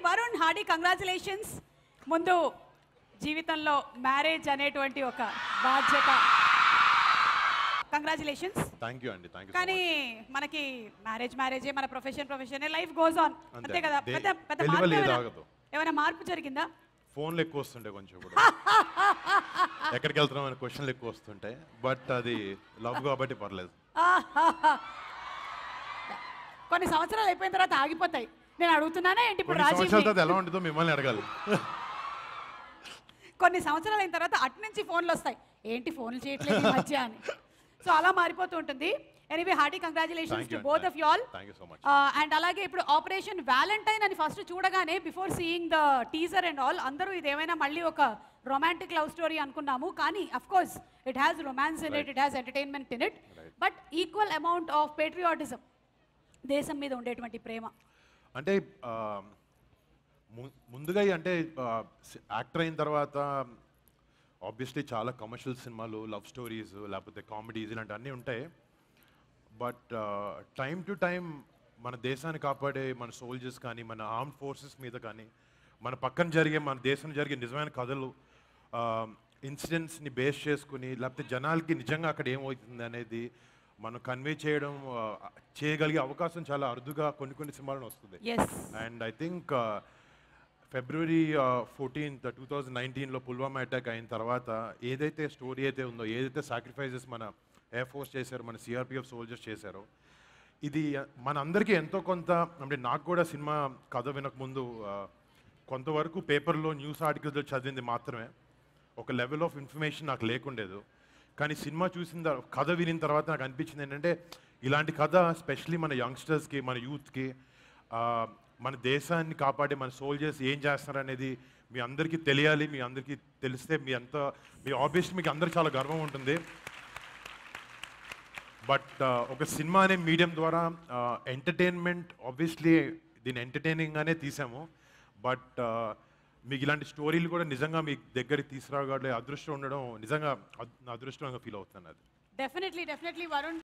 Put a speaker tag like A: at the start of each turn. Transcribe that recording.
A: Varun, hearty congratulations. ముందు జీవితంలో marriage అనేటువంటి ఒక బాధ్యత. కంగ్రాచులేషన్స్.
B: థ్యాంక్ యూ అండి, థ్యాంక్ యూ.
A: కానీ మనకి మ్యారేజే, మన ప్రొఫెషన్ లైఫ్ గోస్ ఆన్, అంతే కదా. పెద్ద మార్పు ఏమైనా మార్పు జరిగిందా?
B: ఫోన్లు ఎక్కువ వస్తుంటాయి కొంచెం కూడా. ఎక్కడికి వెళ్తున్నాం అనే క్వశ్చన్లు ఎక్కువ వస్తుంటాయి. బట్ అది లవ్ కాబట్టి పర్లేదు.
A: కొన్ని సంవత్సరాలు అయిపోయిన తర్వాత ఆగిపోతాయి. నేను అడుగుతున్నానే ఏంటి ఇప్పుడు
B: రాజీవ్ ఎలా ఉంటుందో మిమ్మల్ని అడగాలి.
A: కొన్ని సంవత్సరాలు అయిన తర్వాత అటు నుంచి ఫోన్లు వస్తాయి, ఏంటి ఫోన్లు చేయట్లేదు ఈ మధ్య అని. సో అలా మారిపోతూ ఉంటుంది. Anyway hearty congratulations to both of you all. And అలాగే ఇప్పుడు ఆపరేషన్ వ్యాలంటైన్ అని ఫస్ట్ చూడగానే before seeing the teaser and all అందరూ ఇదేమైనా మళ్ళీ ఒక రొమాంటిక్ లవ్ స్టోరీ అనుకున్నాము. కానీ of course it has romance in it, it has entertainment in it, but equal amount of patriotism, దేశం మీద ఉండేటువంటి ప్రేమ.
B: అంటే ముందుగా అంటే యాక్టర్ అయిన తర్వాత ఆబ్వియస్లీ చాలా కమర్షియల్ సినిమాలు, లవ్ స్టోరీస్, లేకపోతే కామెడీస్ ఇలాంటి అన్నీ ఉంటాయి. బట్ టైం టు టైం మన దేశాన్ని కాపాడే మన సోల్జర్స్ కానీ, మన ఆర్మ్డ్ ఫోర్సెస్ మీద కానీ, మన పక్కన జరిగే, మన దేశం జరిగే నిజమైన కథలు, ఇన్సిడెంట్స్ని బేస్ చేసుకుని, లేకపోతే జనాలకి నిజంగా అక్కడ ఏమవుతుంది అనేది మనం కన్వే చేయగలిగే అవకాశం చాలా అరుదుగా కొన్ని సినిమాలను వస్తుంది. And I think February 14th 2019లో పుల్వామా అటాక్ అయిన తర్వాత ఏదైతే స్టోరీ అయితే ఉందో, ఏదైతే సాక్రిఫైజెస్ మన ఎయిర్ ఫోర్స్ చేశారో, మన సిఆర్పిఎఫ్ సోల్జర్స్ చేశారో, ఇది మన అందరికీ ఎంతో కొంత, అంటే నాకు కూడా సినిమా కథ వినకముందు కొంతవరకు పేపర్లో న్యూస్ ఆర్టికల్స్లో చదివింది మాత్రమే, ఒక లెవెల్ ఆఫ్ ఇన్ఫర్మేషన్ నాకు లేకుండేదు. కానీ సినిమా చూసిన కథ వినిన తర్వాత నాకు అనిపించింది ఏంటంటే, ఇలాంటి కథ స్పెషలీ మన యంగ్స్టర్స్కి, మన యూత్కి, మన దేశాన్ని కాపాడే మన సోల్జర్స్ ఏం చేస్తున్నారు అనేది మీ అందరికీ తెలియాలి. మీ అందరికీ తెలిస్తే మీ ఆబ్వియస్లీ మీకు అందరికి చాలా గర్వం ఉంటుంది. బట్ ఒక సినిమా అనే మీడియం ద్వారా ఎంటర్టైన్మెంట్, ఆబ్వియస్లీ దీన్ని ఎంటర్టైనింగ్గానే తీసాము. బట్ మీకు ఇలాంటి స్టోరీలు కూడా నిజంగా మీ దగ్గరికి తీసుకురాగలే అదృష్టం ఉండడం నిజంగా నా అదృష్టంగా ఫీల్ అవుతున్నాను. అది
A: డెఫినెట్లీ వరుణ్.